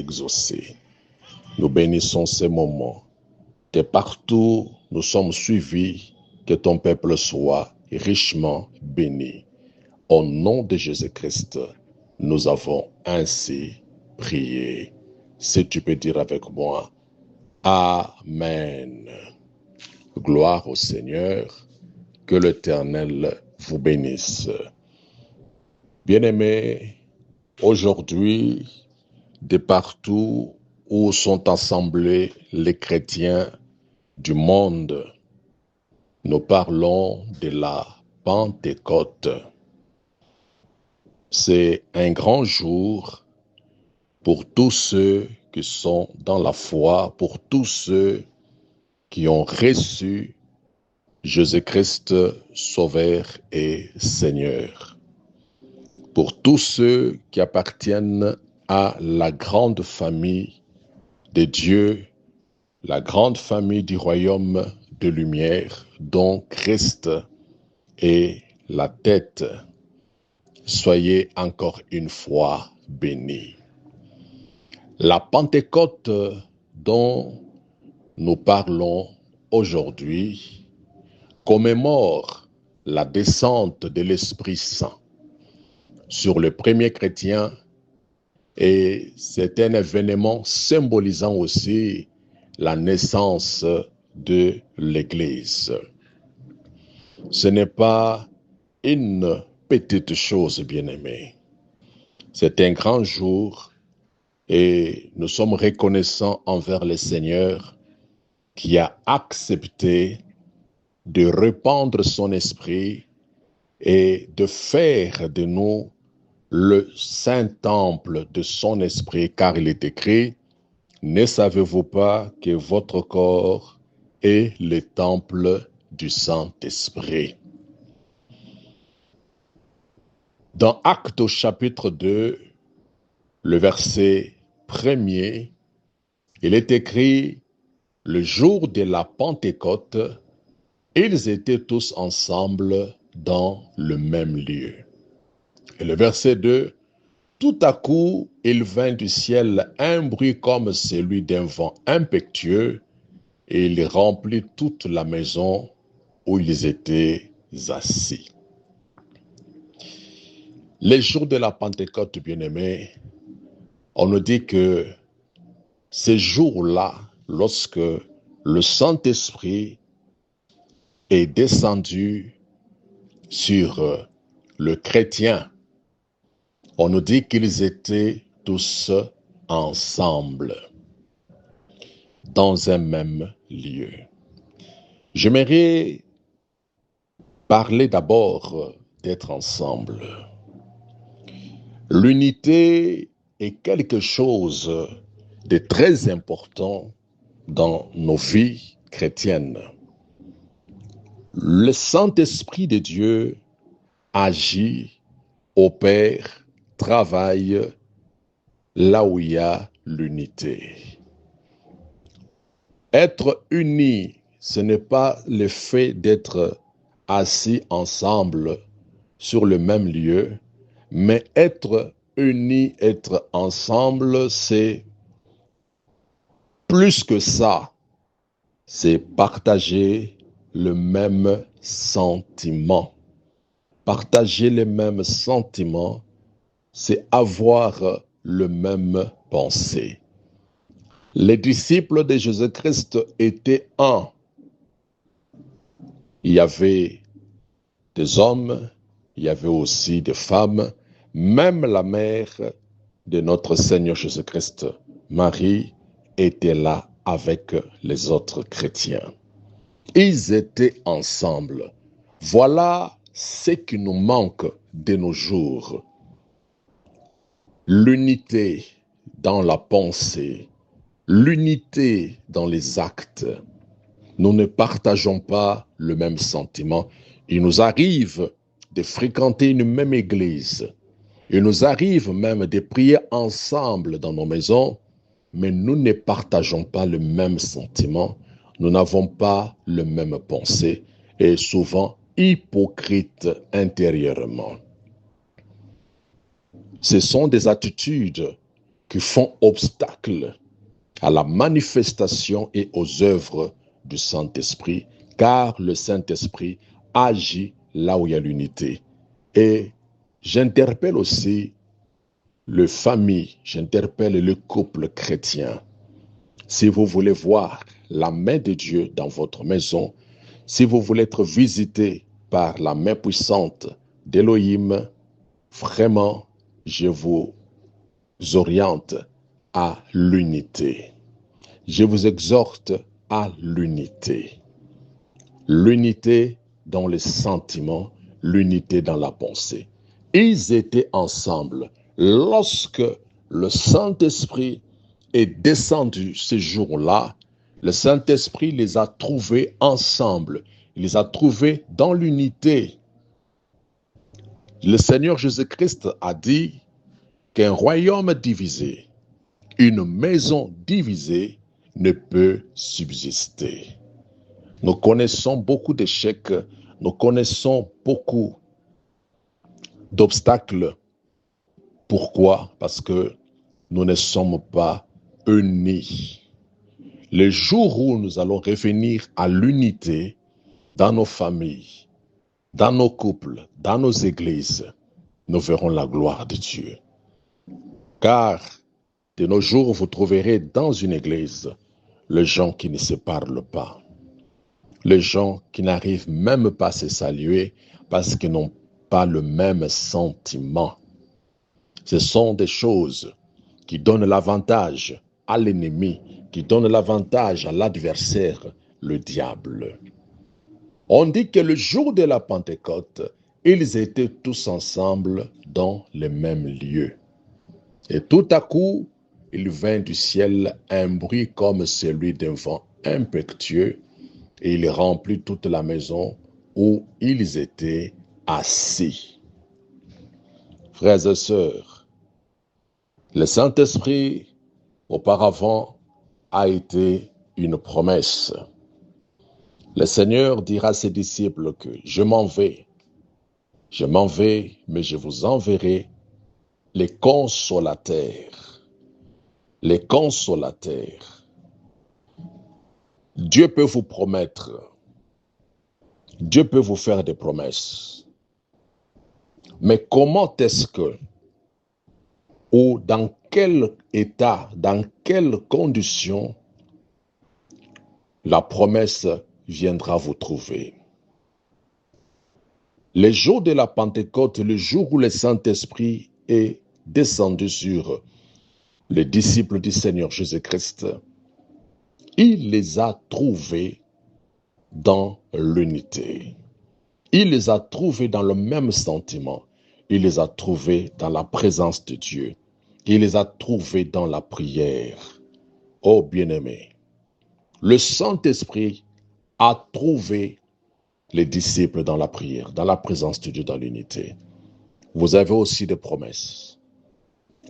exaucé. Nous bénissons ces moments. De partout nous sommes suivis, que ton peuple soit richement béni. Au nom de Jésus-Christ, nous avons ainsi prié. Si tu peux dire avec moi, Amen. Gloire au Seigneur, que l'Éternel vous bénisse. Bien-aimés, aujourd'hui, de partout où sont assemblés les chrétiens du monde, nous parlons de la Pentecôte. C'est un grand jour pour tous ceux qui sont dans la foi, pour tous ceux qui ont reçu Jésus-Christ Sauveur et Seigneur. Pour tous ceux qui appartiennent à la grande famille de Dieu, la grande famille du royaume de lumière dont Christ est la tête. Soyez encore une fois bénis. La Pentecôte dont nous parlons aujourd'hui commémore la descente de l'Esprit Saint sur le premier chrétien et c'est un événement symbolisant aussi la naissance de l'Église. Ce n'est pas une petite chose, bien-aimée. C'est un grand jour et nous sommes reconnaissants envers le Seigneur qui a accepté de répandre son esprit et de faire de nous le saint temple de son esprit, car il est écrit, ne savez-vous pas que votre corps est le temple du Saint-Esprit? Dans Actes au chapitre 2, le verset 1er, il est écrit, le jour de la Pentecôte, ils étaient tous ensemble dans le même lieu. Et le verset 2, tout à coup, il vint du ciel un bruit comme celui d'un vent impétueux, et il remplit toute la maison où ils étaient assis. Les jours de la Pentecôte, bien-aimés, on nous dit que ces jours-là, lorsque le Saint-Esprit est descendu sur le chrétien, on nous dit qu'ils étaient tous ensemble, dans un même lieu. J'aimerais parler d'abord d'être ensemble. L'unité est quelque chose de très important dans nos vies chrétiennes. Le Saint-Esprit de Dieu agit, opère, travaille là où il y a l'unité. Être unis, ce n'est pas le fait d'être assis ensemble sur le même lieu, mais être unis, être ensemble, c'est plus que ça. C'est partager le même sentiment. Partager les mêmes sentiments, c'est avoir le même pensée. Les disciples de Jésus-Christ étaient un. Il y avait des hommes, il y avait aussi des femmes, même la mère de notre Seigneur Jésus-Christ, Marie, était là avec les autres chrétiens. Ils étaient ensemble. Voilà ce qui nous manque de nos jours. L'unité dans la pensée, l'unité dans les actes. Nous ne partageons pas le même sentiment. Il nous arrive de fréquenter une même église. Il nous arrive même de prier ensemble dans nos maisons, mais nous ne partageons pas le même sentiment. Nous n'avons pas le même pensée et souvent hypocrites intérieurement. Ce sont des attitudes qui font obstacle à la manifestation et aux œuvres du Saint-Esprit, car le Saint-Esprit agit là où il y a l'unité. Et j'interpelle aussi les familles, j'interpelle le couple chrétien. Si vous voulez voir la main de Dieu dans votre maison, si vous voulez être visité par la main puissante d'Élohim, vraiment, je vous oriente à l'unité. Je vous exhorte à l'unité. L'unité dans les sentiments, l'unité dans la pensée. Ils étaient ensemble lorsque le Saint-Esprit est descendu ce jour-là. Le Saint-Esprit les a trouvés ensemble. Il les a trouvés dans l'unité. Le Seigneur Jésus-Christ a dit qu'un royaume divisé, une maison divisée ne peut subsister. Nous connaissons beaucoup d'échecs, nous connaissons beaucoup d'obstacles. Pourquoi? Parce que nous ne sommes pas unis. Le jour où nous allons revenir à l'unité dans nos familles, dans nos couples, dans nos églises, nous verrons la gloire de Dieu. Car de nos jours, vous trouverez dans une église les gens qui ne se parlent pas, les gens qui n'arrivent même pas à se saluer parce qu'ils n'ont pas le même sentiment. Ce sont des choses qui donnent l'avantage à l'ennemi, qui donnent l'avantage à l'adversaire, le diable. On dit que le jour de la Pentecôte, ils étaient tous ensemble dans le même lieu. Et tout à coup, il vint du ciel un bruit comme celui d'un vent impétueux, et il remplit toute la maison où ils étaient assis. Frères et sœurs, le Saint-Esprit, auparavant, a été une promesse. Le Seigneur dira à ses disciples que je m'en vais, mais je vous enverrai les consolateurs. Les consolateurs. Dieu peut vous promettre, Dieu peut vous faire des promesses. Mais comment est-ce que, ou dans quel état, dans quelles conditions la promesse viendra vous trouver? Le jour de la Pentecôte, le jour où le Saint-Esprit est descendu sur les disciples du Seigneur Jésus-Christ, il les a trouvés dans l'unité. Il les a trouvés dans le même sentiment. Il les a trouvés dans la présence de Dieu. Il les a trouvés dans la prière. Oh bien-aimés, le Saint-Esprit a trouvé les disciples dans la prière, dans la présence de Dieu, dans l'unité. Vous avez aussi des promesses.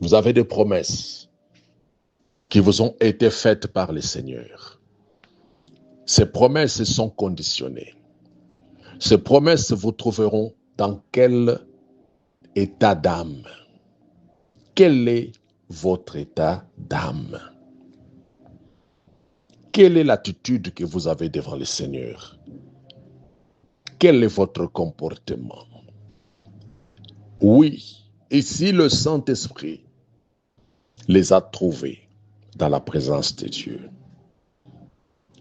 Vous avez des promesses qui vous ont été faites par le Seigneur. Ces promesses sont conditionnées. Ces promesses vous trouveront dans quel état d'âme? Quel est votre état d'âme? Quelle est l'attitude que vous avez devant le Seigneur? Quel est votre comportement? Oui, ici le Saint-Esprit les a trouvés dans la présence de Dieu.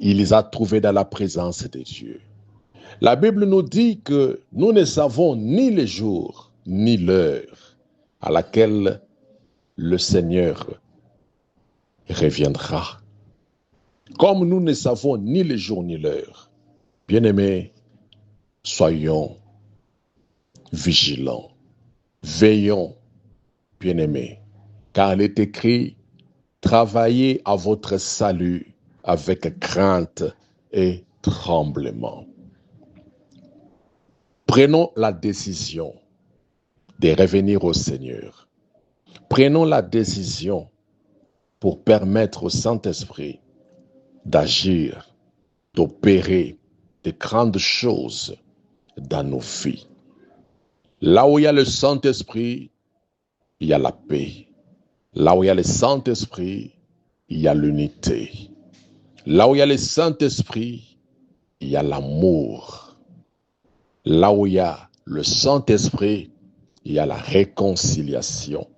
Il les a trouvés dans la présence de Dieu. La Bible nous dit que nous ne savons ni le jour ni l'heure à laquelle le Seigneur reviendra. Comme nous ne savons ni le jour ni l'heure, bien-aimés, soyons vigilants, veillons, bien-aimés, car il est écrit, travaillez à votre salut avec crainte et tremblement. Prenons la décision de revenir au Seigneur. Prenons la décision pour permettre au Saint-Esprit d'agir, d'opérer de grandes choses dans nos vies. Là où il y a le Saint-Esprit, il y a la paix. Là où il y a le Saint-Esprit, il y a l'unité. Là où il y a le Saint-Esprit, il y a l'amour. Là où il y a le Saint-Esprit, il y a la réconciliation.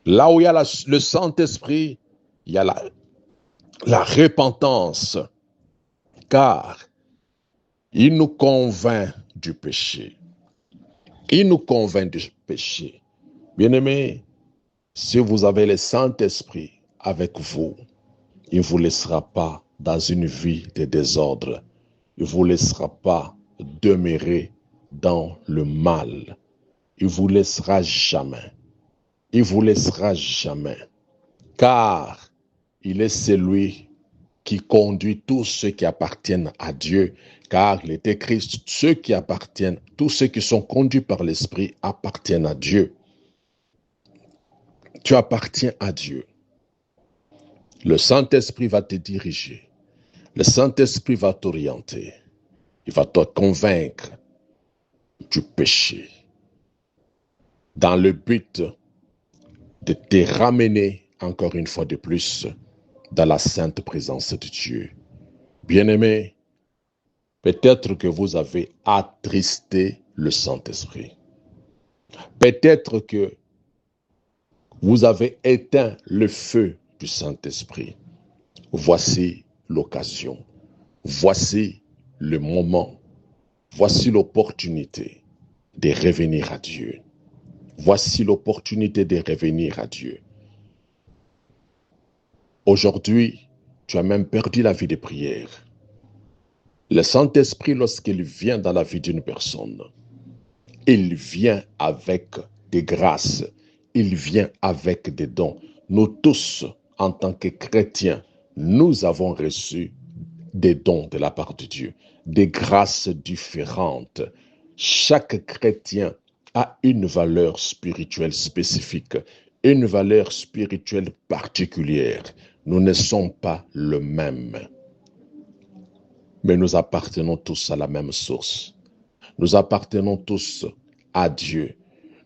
Là où il y a le Saint-Esprit, il y a la repentance, car il nous convainc du péché. Il nous convainc du péché. Bien-aimés, si vous avez le Saint-Esprit avec vous, il ne vous laissera pas dans une vie de désordre. Il ne vous laissera pas demeurer dans le mal. Il ne vous laissera jamais. Il ne vous laissera jamais. Car il est celui qui conduit tous ceux qui appartiennent à Dieu. Car il est écrit, ceux qui appartiennent, tous ceux qui sont conduits par l'Esprit appartiennent à Dieu. Tu appartiens à Dieu. Le Saint-Esprit va te diriger. Le Saint-Esprit va t'orienter. Il va te convaincre du péché. Dans le but de te ramener encore une fois de plus dans la sainte présence de Dieu. Bien-aimés, peut-être que vous avez attristé le Saint-Esprit. Peut-être que vous avez éteint le feu du Saint-Esprit. Voici l'occasion. Voici le moment. Voici l'opportunité de revenir à Dieu. Voici l'opportunité de revenir à Dieu. Aujourd'hui, tu as même perdu la vie de prière. Le Saint-Esprit, lorsqu'il vient dans la vie d'une personne, il vient avec des grâces, il vient avec des dons. Nous tous, en tant que chrétiens, nous avons reçu des dons de la part de Dieu, des grâces différentes. Chaque chrétien a une valeur spirituelle spécifique, une valeur spirituelle particulière. Nous ne sommes pas le même. Mais nous appartenons tous à la même source. Nous appartenons tous à Dieu.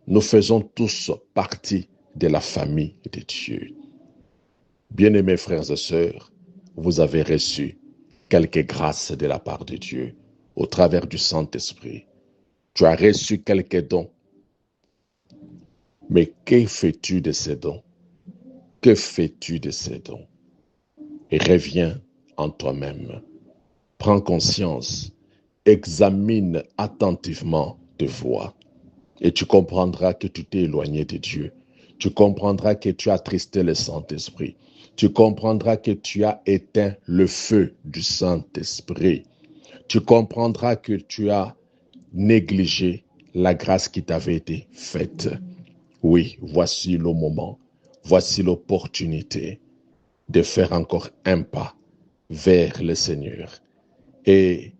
Nous faisons tous partie de la famille de Dieu. Bien-aimés frères et sœurs, vous avez reçu quelques grâces de la part de Dieu au travers du Saint-Esprit. Tu as reçu quelques dons. Mais que fais-tu de ces dons? Que fais-tu de ces dons? Et reviens en toi-même. Prends conscience. Examine attentivement tes voies. Et tu comprendras que tu t'es éloigné de Dieu. Tu comprendras que tu as attristé le Saint-Esprit. Tu comprendras que tu as éteint le feu du Saint-Esprit. Tu comprendras que tu as négligé la grâce qui t'avait été faite. Oui, voici le moment, voici l'opportunité de faire encore un pas vers le Seigneur et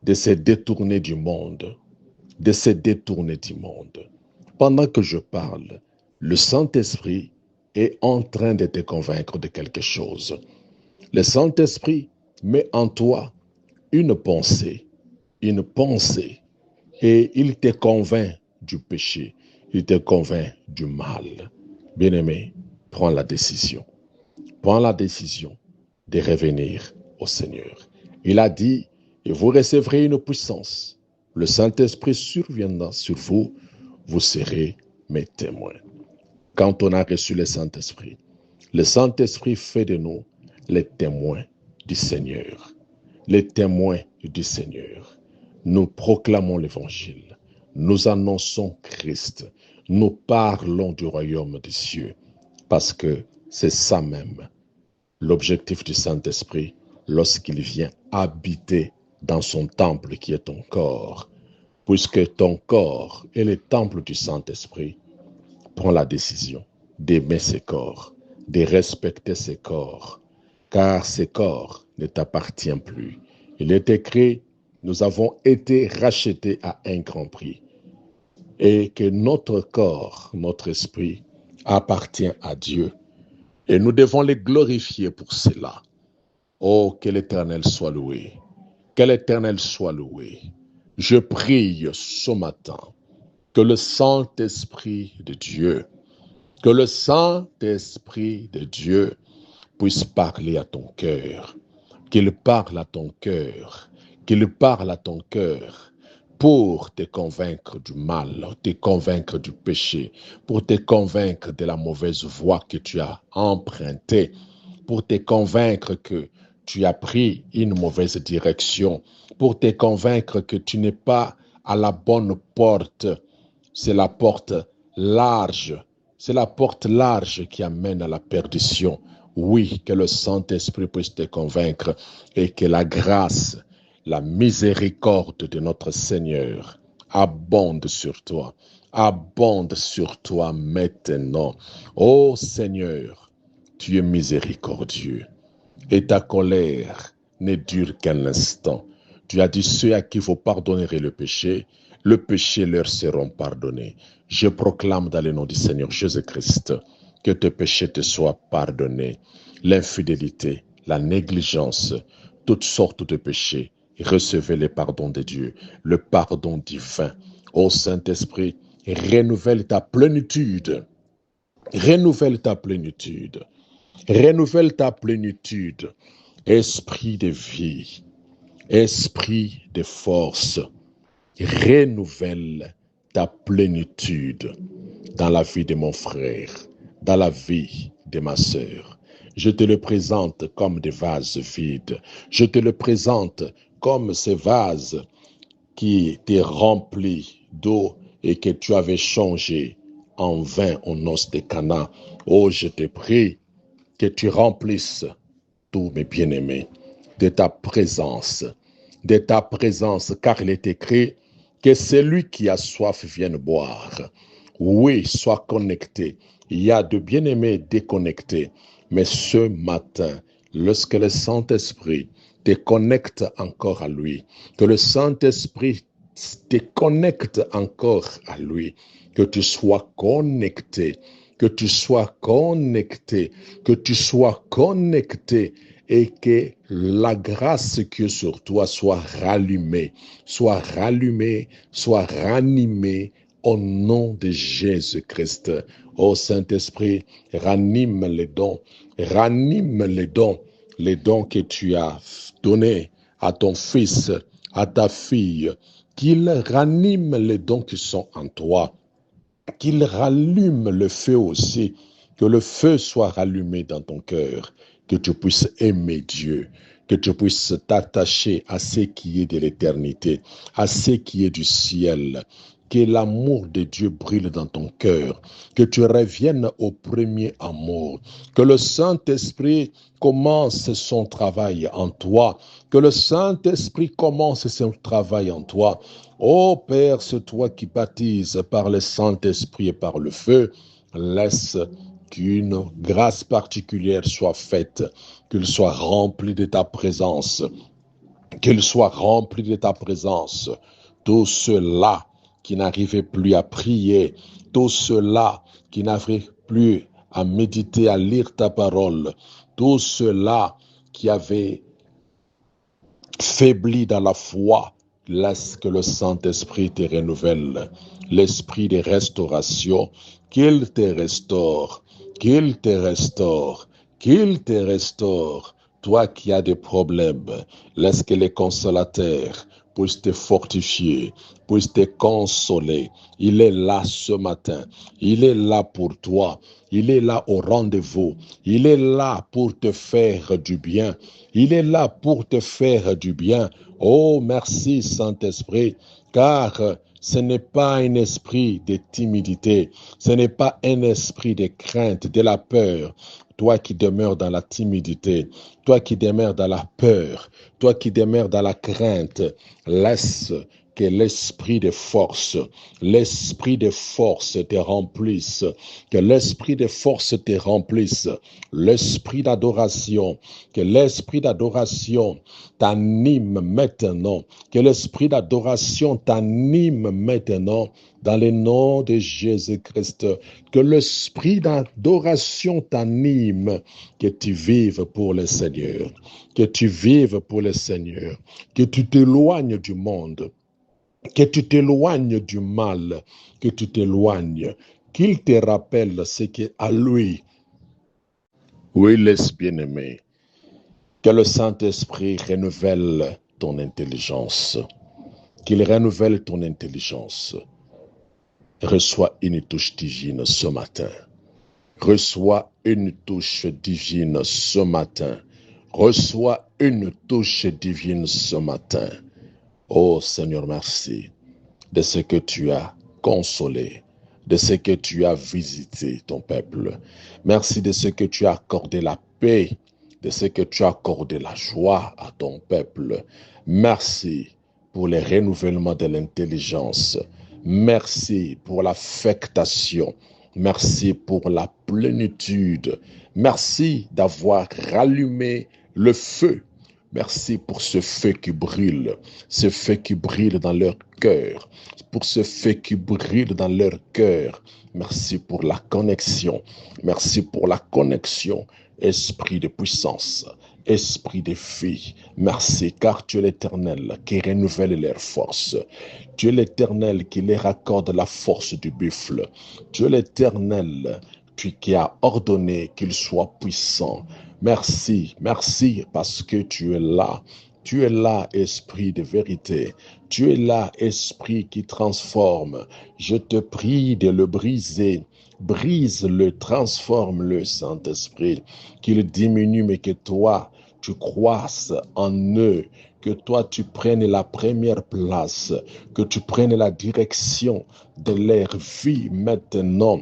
de se détourner du monde, de se détourner du monde. Pendant que je parle, le Saint-Esprit est en train de te convaincre de quelque chose. Le Saint-Esprit met en toi une pensée, et il te convainc du péché, il te convainc du mal. Bien-aimé, prends la décision. Prends la décision de revenir au Seigneur. Il a dit, et vous recevrez une puissance. Le Saint-Esprit surviendra sur vous, vous serez mes témoins. Quand on a reçu le Saint-Esprit fait de nous les témoins du Seigneur. Les témoins du Seigneur. Nous proclamons l'Évangile. Nous annonçons Christ. Nous parlons du royaume des cieux. Parce que c'est ça même l'objectif du Saint-Esprit lorsqu'il vient habiter dans son temple qui est ton corps. Puisque ton corps est le temple du Saint-Esprit, prends la décision d'aimer ces corps, de respecter ces corps, car ces corps ne t'appartiennent plus. Il est écrit, nous avons été rachetés à un grand prix et que notre corps, notre esprit appartient à Dieu et nous devons les glorifier pour cela. Oh, que l'Éternel soit loué, que l'Éternel soit loué. Je prie ce matin que le Saint-Esprit de Dieu Que le Saint-Esprit de Dieu puisse parler à ton cœur, qu'il parle à ton cœur, qu'il parle à ton cœur pour te convaincre du mal, te convaincre du péché, pour te convaincre de la mauvaise voie que tu as empruntée, pour te convaincre que tu as pris une mauvaise direction, pour te convaincre que tu n'es pas à la bonne porte. C'est la porte large, c'est la porte large qui amène à la perdition. Oui, que le Saint-Esprit puisse te convaincre et que la grâce, la miséricorde de notre Seigneur abonde sur toi maintenant. Ô Seigneur, tu es miséricordieux et ta colère ne dure qu'un instant. Tu as dit, ceux à qui vous pardonnerez le péché leur seront pardonnés. Je proclame dans le nom du Seigneur Jésus-Christ que tes péchés te soient pardonnés. L'infidélité, la négligence, toutes sortes de péchés, recevez le pardon de Dieu, le pardon divin. Ô Saint-Esprit, renouvelle ta plénitude, renouvelle ta plénitude, renouvelle ta plénitude. Esprit de vie, esprit de force, renouvelle ta plénitude dans la vie de mon frère, dans la vie de ma sœur. Je te le présente comme des vases vides. Je te le présente comme ces vases qui étaient remplis d'eau et que tu avais changé en vin aux noces de Cana. Oh, je te prie que tu remplisses tous mes bien-aimés de ta présence, car il est écrit que celui qui a soif vienne boire. Oui, sois connecté. Il y a de bien-aimés déconnectés, mais ce matin, lorsque le Saint-Esprit te connecte encore à lui, que le Saint-Esprit te connecte encore à lui, que tu sois connecté, que tu sois connecté, que tu sois connecté et que la grâce qui est sur toi soit rallumée, soit rallumée, soit ranimée au nom de Jésus-Christ. Ô Saint-Esprit, ranime les dons que tu as donnés à ton fils, à ta fille, qu'il ranime les dons qui sont en toi, qu'il rallume le feu aussi, que le feu soit rallumé dans ton cœur, que tu puisses aimer Dieu, que tu puisses t'attacher à ce qui est de l'éternité, à ce qui est du ciel, que l'amour de Dieu brille dans ton cœur, que tu reviennes au premier amour, que le Saint-Esprit commence son travail en toi, que le Saint-Esprit commence son travail en toi. Ô Père, c'est toi qui baptises par le Saint-Esprit et par le feu, laisse qu'une grâce particulière soit faite, qu'il soit rempli de ta présence, qu'il soit rempli de ta présence. Tous ceux-là qui n'arrivaient plus à prier, tous ceux-là qui n'arrivaient plus à méditer, à lire ta parole, tous ceux-là qui avaient faibli dans la foi, laisse que le Saint-Esprit te renouvelle, l'esprit de restauration, qu'il te restaure, qu'il te restaure, qu'il te restaure. Toi qui as des problèmes, laisse que les consolateurs puissent te fortifier, puissent te consoler. Il est là ce matin, il est là pour toi, il est là au rendez-vous, il est là pour te faire du bien, il est là pour te faire du bien. Oh, merci Saint-Esprit, car ce n'est pas un esprit de timidité, ce n'est pas un esprit de crainte, de la peur. Toi qui demeures dans la timidité, toi qui demeures dans la peur, toi qui demeures dans la crainte, laisse que l'esprit de force te remplisse, que l'esprit de force te remplisse, l'esprit d'adoration, que l'esprit d'adoration t'anime maintenant, que l'esprit d'adoration t'anime maintenant dans le nom de Jésus-Christ, que l'esprit d'adoration t'anime, que tu vives pour le Seigneur, que tu vives pour le Seigneur, que tu t'éloignes du monde, que tu t'éloignes du mal, que tu t'éloignes qu'il te rappelle ce qui est à lui. Oui, laisse bien-aimé, que le Saint-Esprit renouvelle ton intelligence, qu'il renouvelle ton intelligence. Reçois une touche divine ce matin. Reçois une touche divine ce matin. Reçois une touche divine ce matin. Oh Seigneur, merci de ce que tu as consolé, de ce que tu as visité ton peuple. Merci de ce que tu as accordé la paix, de ce que tu as accordé la joie à ton peuple. Merci pour le renouvellement de l'intelligence. Merci pour l'affectation. Merci pour la plénitude. Merci d'avoir rallumé le feu. Merci pour ce feu qui brûle, ce feu qui brûle dans leur cœur, pour ce feu qui brûle dans leur cœur. Merci pour la connexion. Merci pour la connexion. Esprit de puissance, esprit de vie. Merci car tu es l'Éternel qui renouvelle leurs forces. Tu es l'Éternel qui leur accorde la force du buffle. Tu es l'Éternel qui a ordonné qu'ils soient puissants. Merci, merci parce que tu es là. Tu es là, esprit de vérité. Tu es là, esprit qui transforme. Je te prie de le briser. Brise-le, transforme-le, Saint-Esprit. Qu'il diminue, mais que toi, tu croisses en eux. Que toi, tu prennes la première place. Que tu prennes la direction de leur vie maintenant.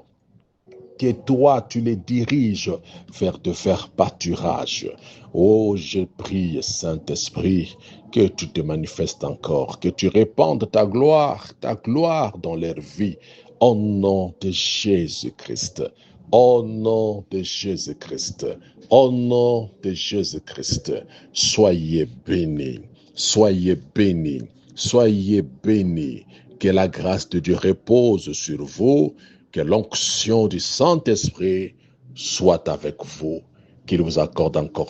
Que toi, tu les diriges vers de faire pâturage. Oh, je prie, Saint-Esprit, que tu te manifestes encore, que tu répandes ta gloire dans leur vie, au nom de Jésus-Christ, au nom de Jésus-Christ, au nom de Jésus-Christ. Soyez bénis, soyez bénis, soyez bénis. Que la grâce de Dieu repose sur vous. Que l'onction du Saint-Esprit soit avec vous, qu'il vous accorde encore